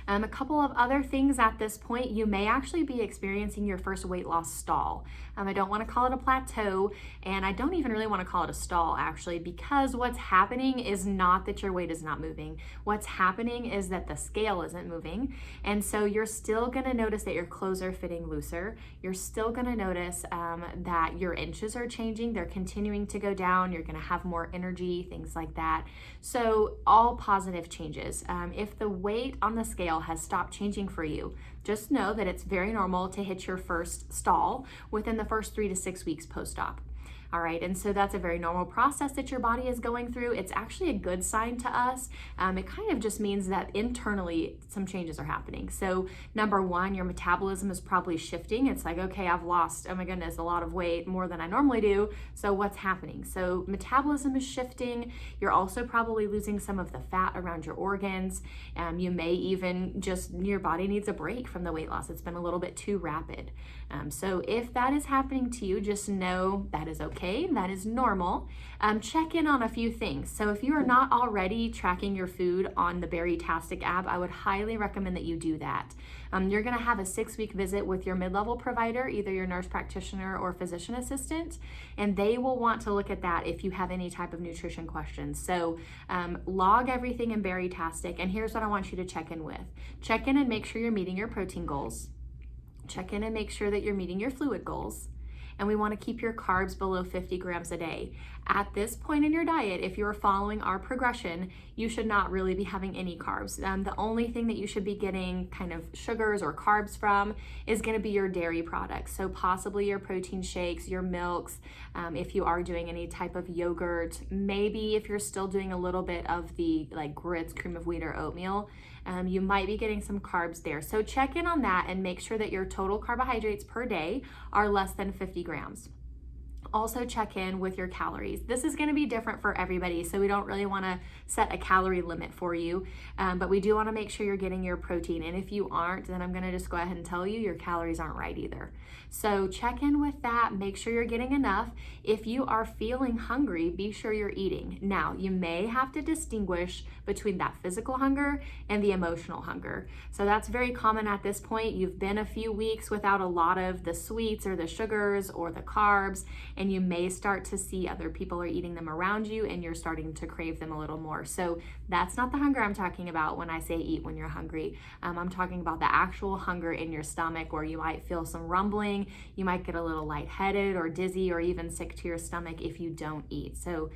A couple of other things at this point, you may actually be experiencing your first weight loss stall. I don't want to call it a plateau, and I don't even really want to call it a stall actually, because what's happening is not that your weight is not moving. What's happening is that the scale isn't moving, and so you're still going to notice that your clothes are fitting looser. You're still going to notice that your inches are changing. They're continuing to go down. You're going to have more energy, things like that. So all positive changes. If the weight on the scale has stopped changing for you, just know that it's very normal to hit your first stall within the first 3 to 6 weeks post-op. All right, and so that's a very normal process that your body is going through. It's actually a good sign to us. It kind of just means that internally some changes are happening. So number one, your metabolism is probably shifting. It's like, okay, I've lost, oh my goodness, a lot of weight, more than I normally do. So what's happening? So metabolism is shifting. You're also probably losing some of the fat around your organs. You may even just, your body needs a break from the weight loss. It's been a little bit too rapid. So if that is happening to you, just know that is okay. That is normal. Check in on a few things. So if you are not already tracking your food on the Berrytastic app, I would highly recommend that you do that. You're going to have a 6-week visit with your mid-level provider, either your nurse practitioner or physician assistant, and they will want to look at that if you have any type of nutrition questions. So log everything in Berrytastic, and here's what I want you to check in with. Check in and make sure you're meeting your protein goals. Check in and make sure that you're meeting your fluid goals. And we want to keep your carbs below 50 grams a day. At this point in your diet, if you're following our progression, you should not really be having any carbs. The only thing that you should be getting kind of sugars or carbs from is going to be your dairy products. So possibly your protein shakes, your milks, if you are doing any type of yogurt, maybe if you're still doing a little bit of the like grits, cream of wheat, or oatmeal, you might be getting some carbs there. So check in on that and make sure that your total carbohydrates per day are less than 50 grams. Also check in with your calories. This is going to be different for everybody, so we don't really want to set a calorie limit for you, but we do want to make sure you're getting your protein. And if you aren't, then I'm going to just go ahead and tell you your calories aren't right either. So check in with that, make sure you're getting enough. If you are feeling hungry, be sure you're eating. Now, you may have to distinguish between that physical hunger and the emotional hunger. So that's very common at this point. You've been a few weeks without a lot of the sweets or the sugars or the carbs, and you may start to see other people are eating them around you and you're starting to crave them a little more. So that's not the hunger I'm talking about when I say eat when you're hungry. I'm talking about the actual hunger in your stomach, where you might feel some rumbling, you might get a little lightheaded or dizzy or even sick to your stomach if you don't eat. So